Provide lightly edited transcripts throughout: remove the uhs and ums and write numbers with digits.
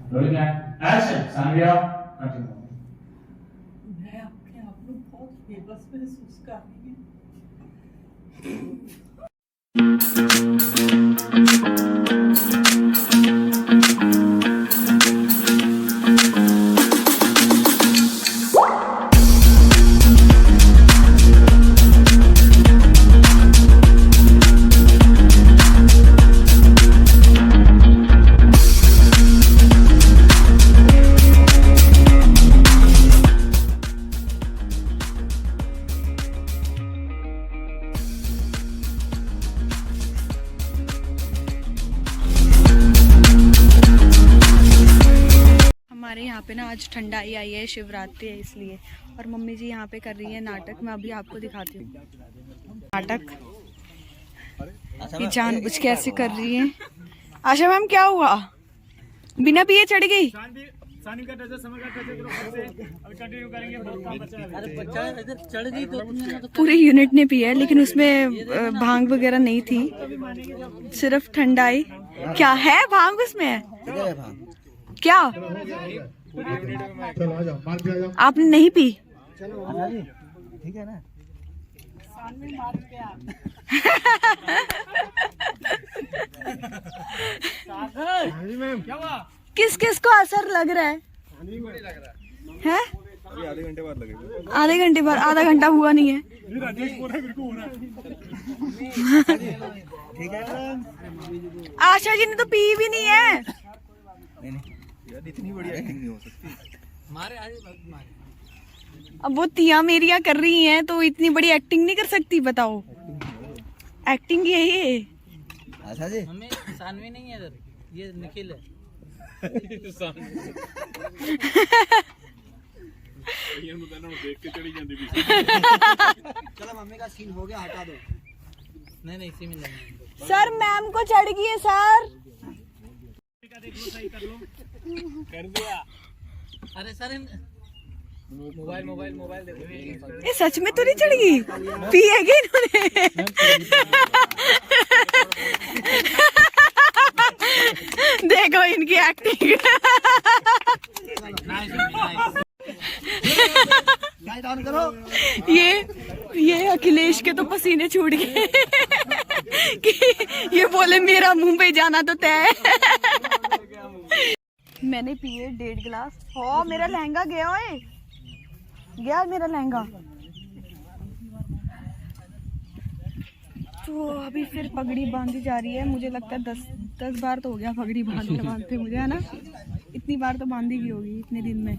Rolling action सांगिया continue. मैं अपने आप को बहुत बेबस महसूस कर रही हूँ। हमारे यहाँ पे ना आज ठंडाई आई है, शिवरात्रि है इसलिए। और मम्मी जी यहाँ पे कर रही है नाटक। मैं अभी आपको दिखाती हूँ नाटक। ये जानबूझ के ऐसे कर रही है। आशा मैम क्या हुआ, बिना पिए चढ़ गई? पूरे यूनिट ने पिया है, लेकिन उसमें भांग वगैरह नहीं थी, सिर्फ ठंडाई। क्या है भांग उसमें? क्या आपने नहीं पी? ठीक है ना। किस किस को असर लग रहा है? हैं? आधे घंटे बाद लगेगा। आधे घंटे बाद? आधा घंटा हुआ नहीं है। ठीक है। आशा जी ने तो पी भी नहीं है। यार इतनी बड़ी एक्टिंग नहीं हो सकती। अब वो तिया मेरिया कर रही हैं तो इतनी बड़ी एक्टिंग नहीं कर सकती, बताओ। एक्टिंग यही है। आशा जी मम्मी सानवी नहीं है इधर, ये निखिल है। चलो मम्मी का सीन हो गया, हटा दो। नहीं नहीं इसी में लगना। सर मैम को चढ़ गई है सर। कर दिया। अरे सर मोबाइल मोबाइल मोबाइल दे दो। ये सच में तो नहीं चढ़ गई? पिएगी इन्होंने। देखो इनकी एक्टिंग। लाइट ऑन करो। ये अखिलेश के तो पसीने छूट गए कि ये बोले मेरा मुंबई जाना तो तय है। मैंने पिए 1.5 गिलास। हो मेरा लहंगा गया है, गया मेरा लहंगा। तो अभी फिर पगड़ी बांधी जा रही है। मुझे लगता है 10 बार तो हो गया पगड़ी बांधते बांधते मुझे, है ना? इतनी बार तो बांधी गई होगी इतने दिन में।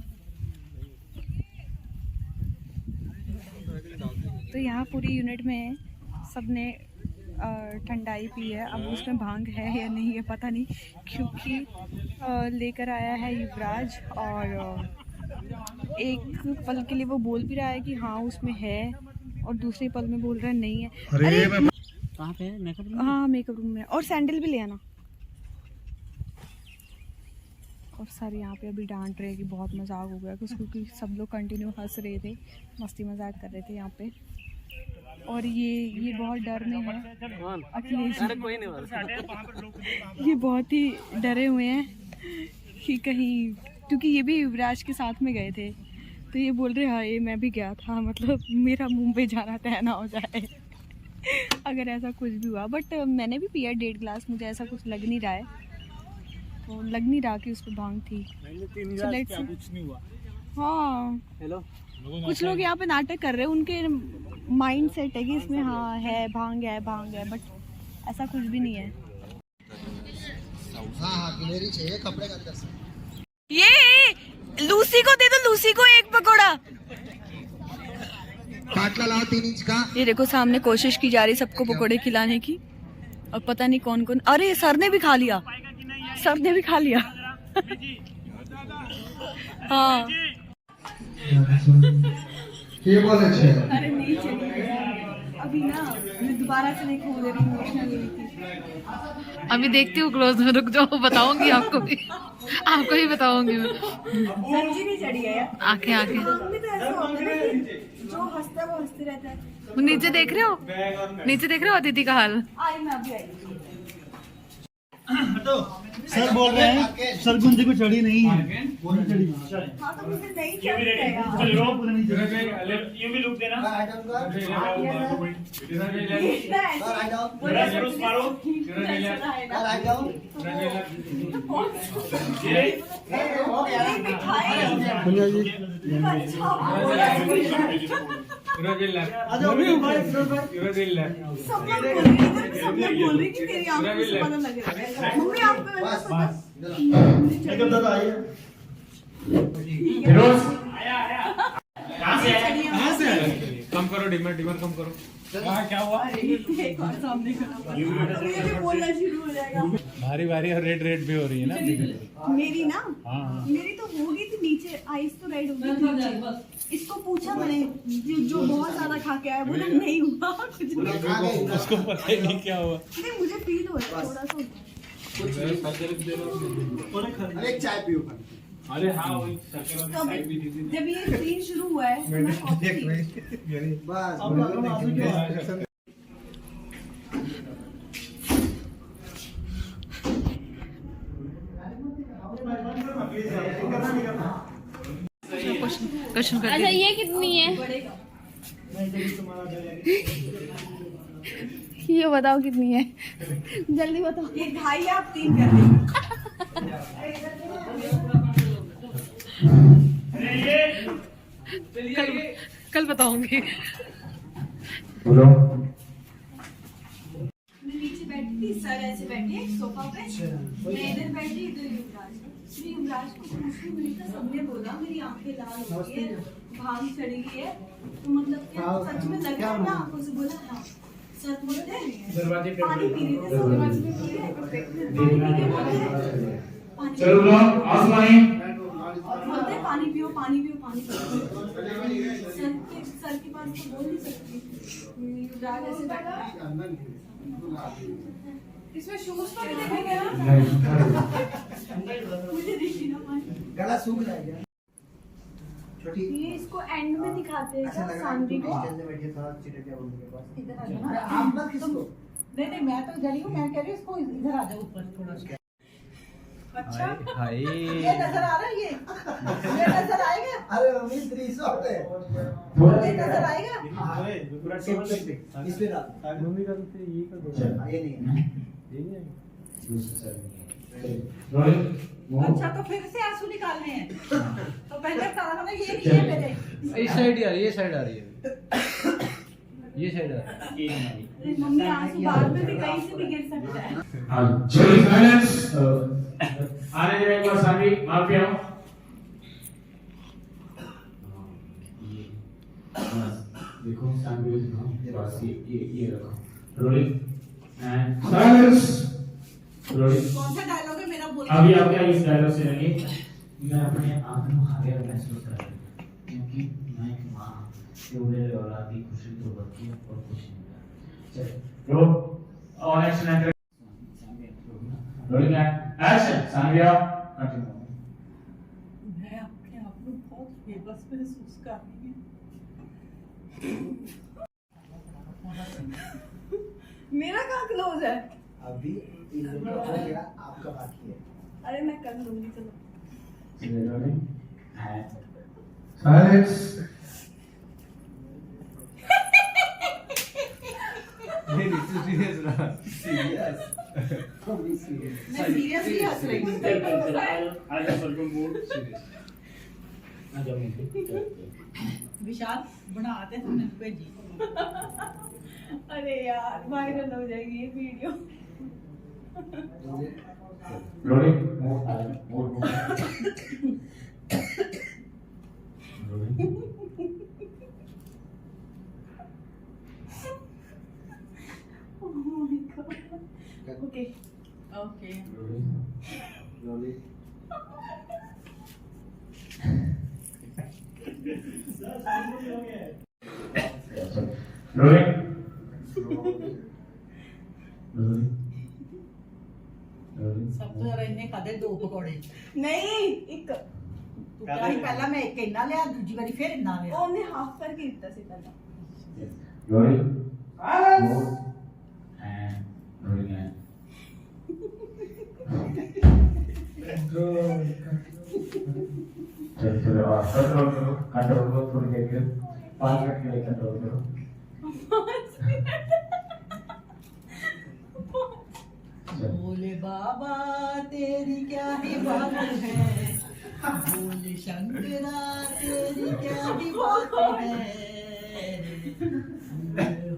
तो यहाँ पूरी यूनिट में सबने ठंडाई पी है। अब उसमें भांग है या नहीं है पता नहीं, क्योंकि लेकर आया है युवराज। और एक पल के लिए वो बोल भी रहा है कि हाँ उसमें है, और दूसरे पल में बोल रहा है नहीं है। अरे कहाँ पे है? Makeup room? हाँ मेकअप रूम में। और सैंडल भी ले आना। और सर यहाँ पे अभी डांट रहे हैं कि बहुत मजाक हो गया कुछ, क्योंकि सब लोग कंटिन्यू हंस रहे थे, मस्ती मजाक कर रहे थे यहाँ पे। और ये बहुत डर में है अखिलेश, ये बहुत ही डरे हुए हैं कि कहीं, क्योंकि ये भी युवराज के साथ में गए थे, तो ये बोल रहे हाँ ये मैं भी गया था, मतलब मेरा मुंबई जाना तय ना हो जाए अगर ऐसा कुछ भी हुआ। बट मैंने भी पिया 1.5 गिलास, मुझे ऐसा कुछ लग नहीं रहा है, तो लग नहीं रहा कि उस पर भांग थी। कुछ नहीं हुआ। हाँ हेलो कुछ लोग यहाँ पे नाटक कर रहे हैं, उनके माइंड सेट है कि इसमें हाँ है भांग है, बट ऐसा कुछ भी नहीं है। हाँ गिलेरी चाहिए कपड़े का अंदर से। ये लूसी को दे दो, लूसी को एक पकौड़ा। पाटला लाओ 3 इंच का। ये देखो सामने कोशिश की जा रही सबको पकौड़े खिलाने की, और पता नहीं कौन कौन। अरे सर ने भी खा लिया, सर ने भी खा लिया हाँ ये बोले छे। अरे नहीं चलिए अभी ना, मैं दोबारा से नहीं खो दे रही, इमोशनल हुई थी। अभी देखती हूँ क्लोज में, रुक जाओ, बताऊंगी आपको भी, आपको ही बताऊंगी मैं। सच्ची नहीं चढ़ी है यार। आंखें आंखें भी तो ऐसा होता है ना कि जो हंसता है वो हंसते रहता है। वो नीचे देख रहे हो, नीचे देख रहे हो अदिति का हाल। आई मैं अभी आई। सर बोल रहे हैं सर गुंजी को चढ़ी नहीं है वो नहीं चढ़ी हाँ तो मुझे नहीं ये भी रेडी चढ़ेगा। चलो ये भी लुक देना हाइट डाउन कर सर हाइट डाउन मारो कर हाइट डाउन ये हो गया आज अभी भाई सर भाई सब लोग बोल रही कि तेरी आंखों से पता लग रहा है। मम्मी आप पे बस बस एकदम दादा आइए फिरोज आया कहां से आया कम करो डिमर कम करो क्या हुआ एक और सामने करो मुझे भी बोलना शुरू हो जाएगा। भारी और रेड भी हो रही है ना मेरी ना हाँ। मेरी तो हो गई थी नीचे, आइस तो रेड हो गई थी नीचे। इसको पूछा मैंने जो बहुत ज्यादा खा के आया, बोला नहीं हुआ कुछ नहीं। उसको पता ही नहीं क्या हुआ नहीं मुझे फील हो रहा है थोड़ा सा। अरे चाय पियो अरे हाँ वही कब जब ये सीन शुरू हुआ है तो मैं कॉफी पी। बस क्वेश्चन कर अच्छा ये कितनी है ये बताओ कितनी है जल्दी बताओ ये 2.5 आप 3 कर देंगे। कल बताऊंगी। मैं नीचे बैठी थी, सर ऐसे बैठे सोफा पे, मैं इधर बैठी इधर युवराज। श्री युवराज को पूछने मिली तो सबने बोला मेरी आंखें लाल हो गई है, भांग चढ़ी गई है, तो मतलब क्या सच में लग रहा है ना आंखों से? बोला हाँ। सर बोलते हैं पानी पी रहे थे, दरवाजे पे पी रहे पानी पी के बोलते हैं चलो लो आसमानी बोलते हैं पानी पियो पानी पियो पानी पियो। सर के पास तो बोल नहीं सकती। युवराज ऐसे बैठा है। इसमें शूज तो नहीं देखेंगे ना? मुझे देखी ना पानी। गला सूख जाएगा छोटी ये इसको एंड में दिखाते हैं क्या सांडी को? जल्दी बैठिए थोड़ा चिड़िया बोलने के पास इधर आ जाओ। आप मत किसको नहीं मैं तो गली हूँ, मैं कह रही हूँ इसको इधर आ जाओ ऊपर थोड़ा सा। अच्छा ये नजर आ रहा है ये नजर आएगा, अरे मम्मी 3 शॉट है ये नजर आएगा। इस पे डाल मम्मी का तो ये कर दो ये नहीं अच्छा तो फिर से आंसू निकालने हैं तो पहले बताना था ना ये नहीं है मेरे। इस साइड यार ये साइड आ रही है ये साइड आ रही है मम्मी आंसू बाद में भी कहीं से भी गिर सकता है। चलो साइलेंस आने दे एक बार सामी मार पे आओ देखो सामी को दिखाओ बस ये रखो रोलिंग एंड साइलेंस रोलिंग कौन सा डायलॉग है मेरा बोल? अभी आप क्या इस डायलॉग से लगे मैं अपने आप को हारे महसूस कर रहा हूं क्योंकि मैं एक मां के मेरे औलाद की खुशी तो बढ़ती है और कुछ नहीं चलो रो और action and rolling action Samia continue मैं अपने आप को बहुत बेबस महसूस कर रही हूँ। मेरा कहाँ क्लोज है? अभी इनका हो गया आपका बाकी है अरे मैं कर लूंगी चलो। रोलिंग एंड साइलेंस सीरियस मैं सीरियसली हंस रही हूँ। विशाल बना दे हमने भेजी। अरे यार वायरल हो जाएगी ये video. Rolling more rolling Oh my god. Okay. Okay rolling rolling सब तो रहने खादे 2 पकौड़े नहीं एक तू कहीं पहला मैं एक इन्ना लिया दूजी बारी फिर इन्ना लिया। ਉਹਨੇ ਹਾਫ ਕਰਕੇ ਦਿੱਤਾ ਸੀ ਪਹਿਲਾਂ। Rolling more and rolling and चलो चलो कंट्रोल करो थोड़ी देर के 5 मिनट के लिए कंट्रोल करो बोले बाबा तेरी क्या ही बात है, बोले शंकरा तेरी क्या ही बात है,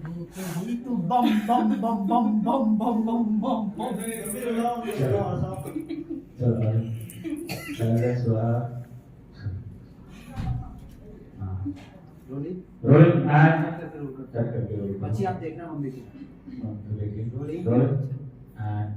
हो कहीं तू बम बम बम बम बम बम बम बम बम। चलो सुहा रोलिंग रोलिंग एंड चेक करके बच्ची आप देखना मम्मी की रोलिंग रोलिंग एंड